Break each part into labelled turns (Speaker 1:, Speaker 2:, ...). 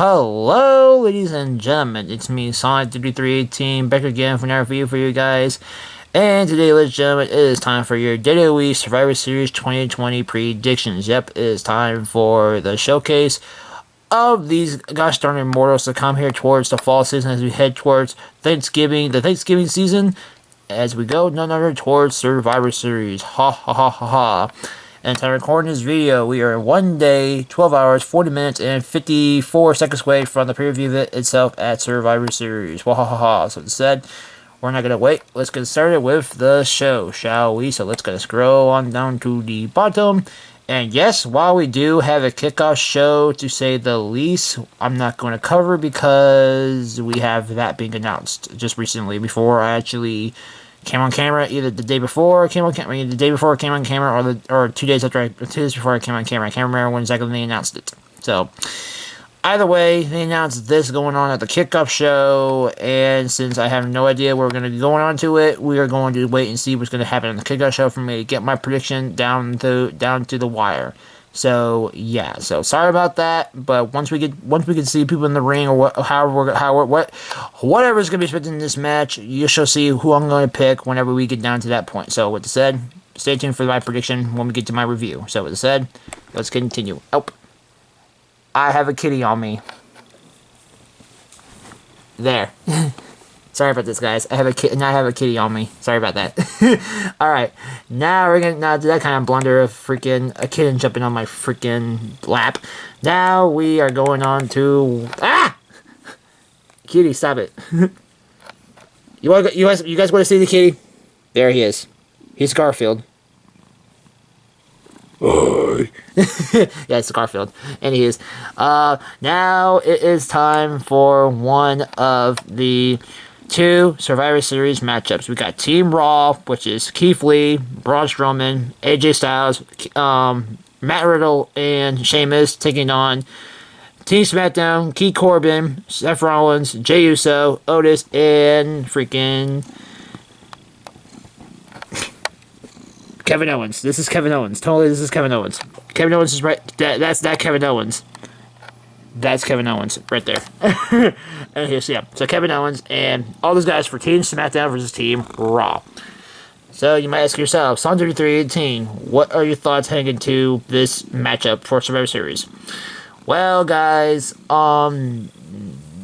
Speaker 1: Hello, ladies and gentlemen. It's me, Sonic3318, back again for another video for you guys. And today, ladies and gentlemen, it is time for your WWE Survivor Series 2020 predictions. Yep, it is time for the showcase of these gosh darn immortals to come here towards the fall season as we head towards Thanksgiving, the Thanksgiving season, as we go none other towards Survivor Series. Ha ha ha ha ha. And to recording this video, we are 1 day, 12 hours, 40 minutes, and 54 seconds away from the preview event itself at Survivor Series. Wahahaha. So instead, we're not going to wait. Let's get started with the show, shall we? So let's go scroll on down to the bottom. And yes, while we do have a kickoff show, to say the least, I'm not going to cover because we have that being announced just recently before I actually came on camera, either the day before I came on camera, or 2 days after 2 days before I came on camera. I can't remember when exactly they announced it. So either way, they announced this going on at the kickoff show, and since I have no idea where we're going to be going on to it, we are going to wait and see what's going to happen on the kickoff show for me to get my prediction down to the wire. So yeah, so sorry about that, but once we can see people in the ring, or whatever's gonna be expected in this match, you shall see who I'm gonna pick whenever we get down to that point. So with that said, stay tuned for my prediction when we get to my review. So with that said, let's continue. Oh, I have a kitty on me. There. Sorry about this, guys. I have a kitty on me. Sorry about that. All right, now we're gonna do that kind of blunder of freaking a kitten jumping on my freaking lap. Now we are going on to kitty. Stop it. You guys want to see the kitty? There he is. He's Garfield. Yeah, it's Garfield, and he is. Now it is time for one of the 2 Survivor Series matchups. We got Team Raw, which is Keith Lee, Braun Strowman, AJ Styles, Matt Riddle, and Sheamus, taking on Team SmackDown, King Corbin, Seth Rollins, Jey Uso, Otis, and freaking Kevin Owens. This is Kevin Owens. Totally, this is Kevin Owens. Kevin Owens is right. That's Kevin Owens. That's Kevin Owens right there. And here's, yeah. So Kevin Owens and all those guys for Team SmackDown versus Team Raw. So you might ask yourself, Son3318, what are your thoughts heading into this matchup for Survivor Series? Well, guys,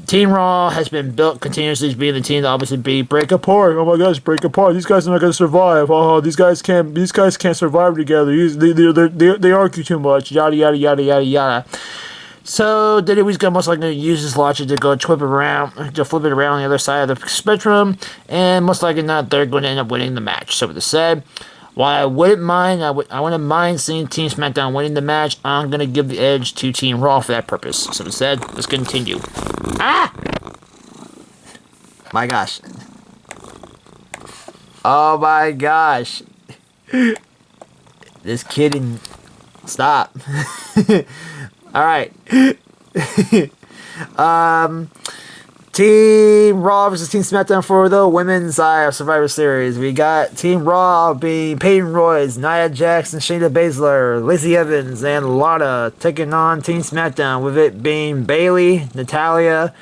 Speaker 1: Team Raw has been built continuously as being the team to obviously break apart. Oh my gosh, break apart. These guys are not going to survive. Oh, these guys can't survive together. They argue too much. Yada yada yada yada yada. So WWE's gonna most likely use this logic to go flip it around on the other side of the spectrum, and most likely not, they're going to end up winning the match. So with that said, while I wouldn't mind seeing Team SmackDown winning the match, I'm gonna give the edge to Team Raw for that purpose. So with that said, let's continue. My gosh. Oh my gosh. This kidding. Stop. Alright. Team Raw versus Team SmackDown for the women's side of Survivor Series. We got Team Raw being Peyton Royce, Nia Jax, Shayna Baszler, Lacey Evans, and Lana, taking on Team SmackDown, with it being Bayley, Natalya,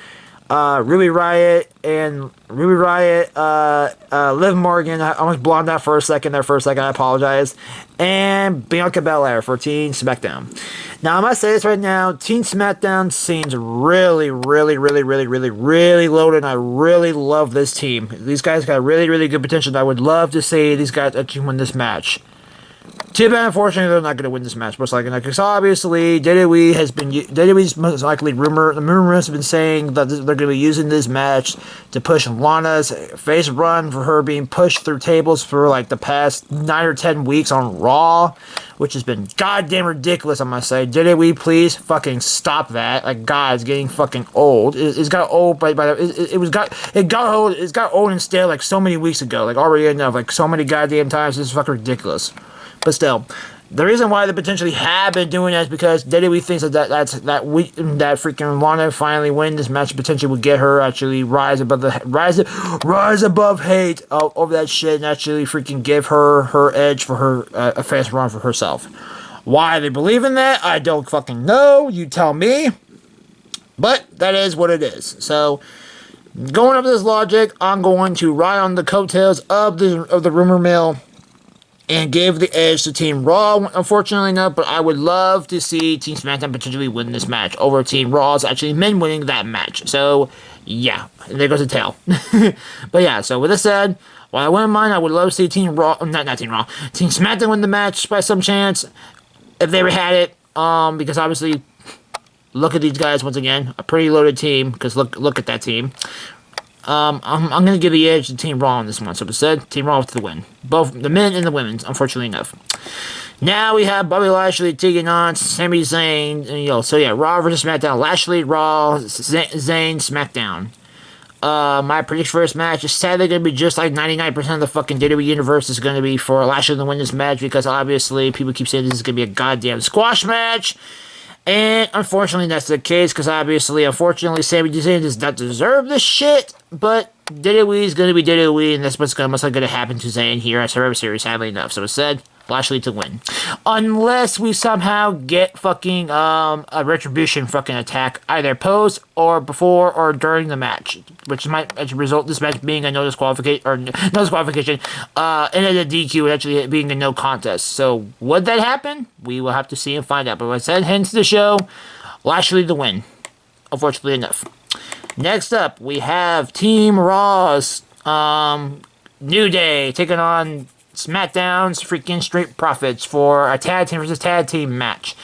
Speaker 1: Ruby Riott, Liv Morgan. I almost blonde out for a second. I apologize. And Bianca Belair for Team SmackDown. Now, I must say this right now. Team SmackDown seems really loaded, and I really love this team. These guys got really good potential, and I would love to see these guys actually win this match. Too bad, unfortunately, they're not going to win this match, most likely. Because obviously, WWE's most likely rumors have been saying that they're going to be using this match to push Lana's face run for her being pushed through tables for like the past 9 or 10 weeks on Raw, which has been goddamn ridiculous, I must say. WWE, please fucking stop that. Like, God, it's getting fucking old. It's got old it got old and stale like so many weeks ago. Like already enough. Like so many goddamn times. It's fucking ridiculous. But still, the reason why they potentially have been doing that is because WWE thinks that freaking Lana finally winning this match potentially would get her actually rise above hate over that shit and actually freaking give her edge for her a fast run for herself. Why they believe in that, I don't fucking know. You tell me. But that is what it is. So, going up this logic, I'm going to ride on the coattails of the rumor mill and give the edge to Team Raw, unfortunately enough, but I would love to see Team SmackDown potentially win this match over Team Raw's actually men winning that match. So, yeah, there goes the tail. But yeah, so with this said, while I wouldn't mind, I would love to see Team Raw, not Team Raw, Team SmackDown win the match by some chance, if they ever had it, because obviously, look at these guys once again, a pretty loaded team, because look at that team. I'm going to give the edge to Team Raw on this one. So instead, Team Raw with the win. Both the men and the women's, unfortunately enough. Now we have Bobby Lashley taking on Sami Zayn. And, so yeah, Raw versus SmackDown. Lashley, Raw, Zayn, SmackDown. My prediction for this match is sadly going to be just like 99% of the fucking WWE universe is going to be for Lashley to win this match, because obviously people keep saying this is going to be a goddamn squash match. And unfortunately, that's the case, because obviously, unfortunately, Sami Zayn does not deserve this shit. But WWE is going to be WWE, and that's what's most likely going to happen to Zayn here at Survivor Series, sadly enough. So instead, Lashley to win. Unless we somehow get fucking a retribution fucking attack, either post or before or during the match, which might actually result in this match being a no disqualification, and a DQ actually being a no contest. So would that happen? We will have to see and find out. But like I said, hence the show, Lashley to win. Unfortunately enough. Next up, we have Team Raw's New Day taking on SmackDown's freaking Street Profits for a tag team versus tag team match.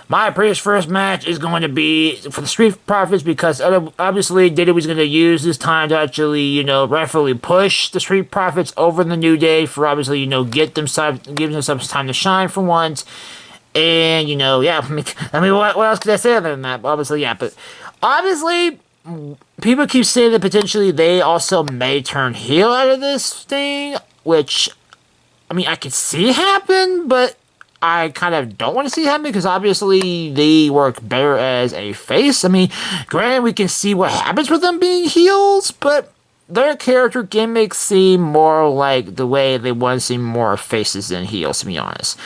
Speaker 1: My previous first match is going to be for the Street Profits, because obviously WWE's going to use this time to actually, rightfully push the Street Profits over the New Day for obviously, give themselves time to shine for once. And, yeah, I mean, what else could I say other than that? Obviously, yeah, but obviously, people keep saying that potentially they also may turn heel out of this thing, which, I mean, I could see happen, but I kind of don't want to see happen, because obviously they work better as a face. I mean, granted, we can see what happens with them being heels, but their character gimmicks seem more like the way they want to see more faces than heels, to be honest.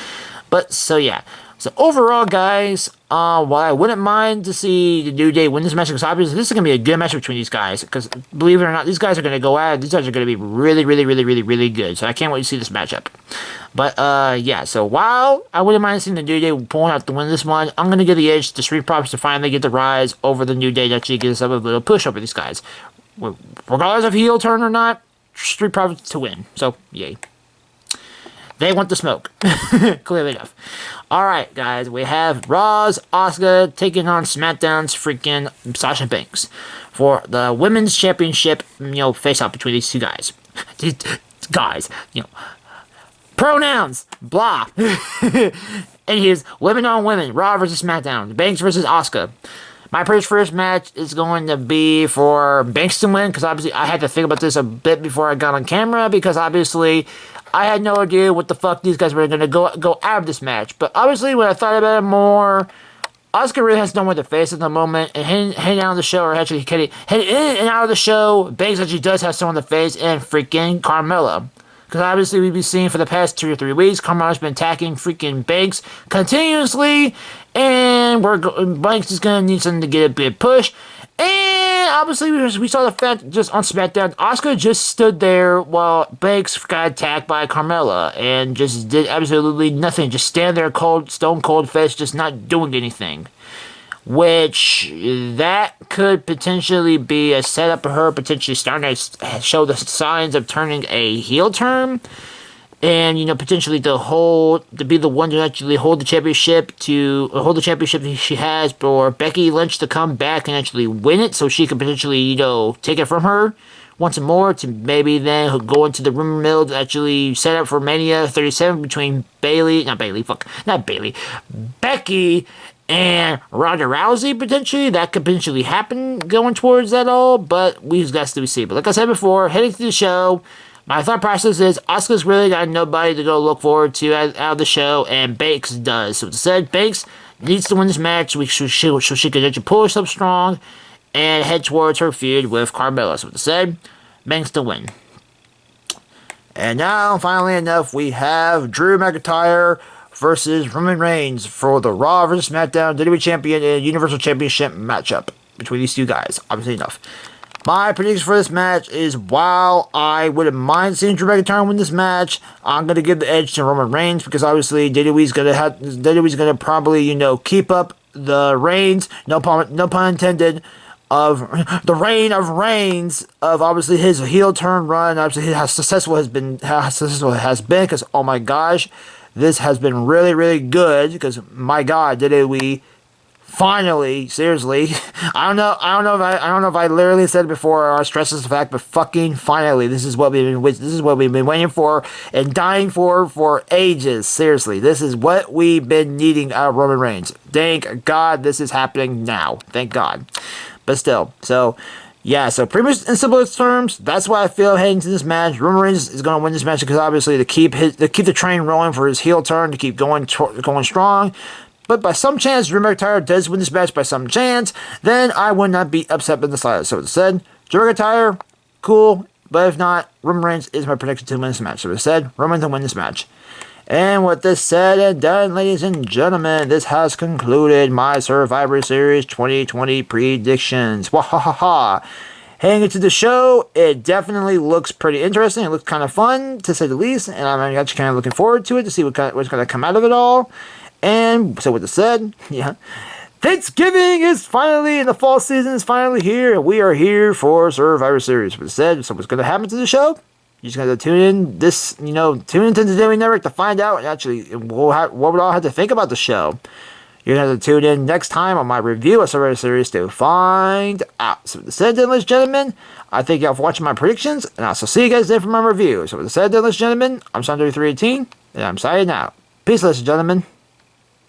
Speaker 1: But, so yeah. So overall, guys, while I wouldn't mind to see the New Day win this match, because obviously this is going to be a good match between these guys, because believe it or not, these guys are going to go at it. These guys are going to be really, really, really, really, really good. So I can't wait to see this matchup. But, yeah, so while I wouldn't mind seeing the New Day pulling out the win this one, I'm going to give the edge to Street Profits to finally get the rise over the New Day to actually get us a little push over these guys. Regardless of heel turn or not, Street Profits to win. So, yay. They want the smoke. Clearly enough. Alright, guys. We have Raw's Asuka taking on SmackDown's freaking Sasha Banks for the Women's Championship, face-off between these two guys. These guys, pronouns, blah. And here's women on women, Raw versus SmackDown, Banks versus Asuka. My first match is going to be for Banks to win, because obviously I had to think about this a bit before I got on camera, because obviously I had no idea what the fuck these guys were going to go out of this match. But obviously, when I thought about it more, Asuka really has no one to face at the moment, and heading out of the show, or actually heading in and out of the show, Banks actually does have someone to face, and freaking Carmella. Because obviously we've been seeing for the past 2 or 3 weeks, Carmella's been attacking freaking Banks continuously, and Banks is going to need something to get a big push. And obviously we saw the fact just on SmackDown, Asuka just stood there while Banks got attacked by Carmella and just did absolutely nothing. Just stand there stone cold face, just not doing anything. Which, that could potentially be a setup for her potentially starting to show the signs of turning a heel turn. And, potentially to be the one to actually hold the championship that she has, for Becky Lynch to come back and actually win it, so she could potentially, take it from her once more, to maybe then go into the rumor mill to actually set up for Mania 37 between Becky and Ronda Rousey, potentially. That could potentially happen going towards that all, but we just got to see. But like I said before, heading to the show, my thought process is Asuka's really got nobody to go look forward to out of the show, and Banks does. So, as I said, Banks needs to win this match so she can actually pull herself strong and head towards her feud with Carmella. So, as I said, Banks to win. And now, finally enough, we have Drew McIntyre versus Roman Reigns for the Raw vs. SmackDown WWE Champion and Universal Championship matchup. between these two guys. Obviously enough. My prediction for this match is, while I wouldn't mind seeing Drew McIntyre win this match, I'm gonna give the edge to Roman Reigns, because obviously WWE's gonna probably, you know, keep up the reigns, no pun intended, of the reign of Reigns, of obviously his heel turn run, obviously how successful it has been, because oh my gosh, this has been really, really good, because my god, WWE finally, seriously, I don't know if I literally said it before or stressed this fact, but fucking finally, this is what we've been waiting for and dying for ages. Seriously, this is what we've been needing out of Roman Reigns. Thank God this is happening now. Thank God. But still, so yeah, so pretty much in simplest terms, that's why I feel heading to this match. Roman Reigns is going to win this match, because obviously to keep the train rolling for his heel turn, to keep going strong. But by some chance, Drew McIntyre does win this match by some chance, then I would not be upset in the slightest. So as I said, Drew McIntyre, cool. But if not, Roman Reigns is my prediction to win this match. So as I said, Roman to win this match. And with this said and done, ladies and gentlemen, this has concluded my Survivor Series 2020 predictions. Wahahaha. Heading into the show, it definitely looks pretty interesting. It looks kind of fun, to say the least. And I'm actually kind of looking forward to it, to see what's going to come out of it all. And so with that said, yeah, Thanksgiving is finally, and the fall season is finally here. We are here for Survivor Series. With that said, so what's going to happen to the show? You're just going to tune in tune into the WWE Network to find out actually what we all have to think about the show. You're going to have to tune in next time on my review of Survivor Series to find out. So with that said, ladies and gentlemen, I thank y'all for watching my predictions, and I'll also see you guys there for my review. So with that said, ladies and gentlemen, I'm Son318, and I'm signing out. Peace, ladies and gentlemen.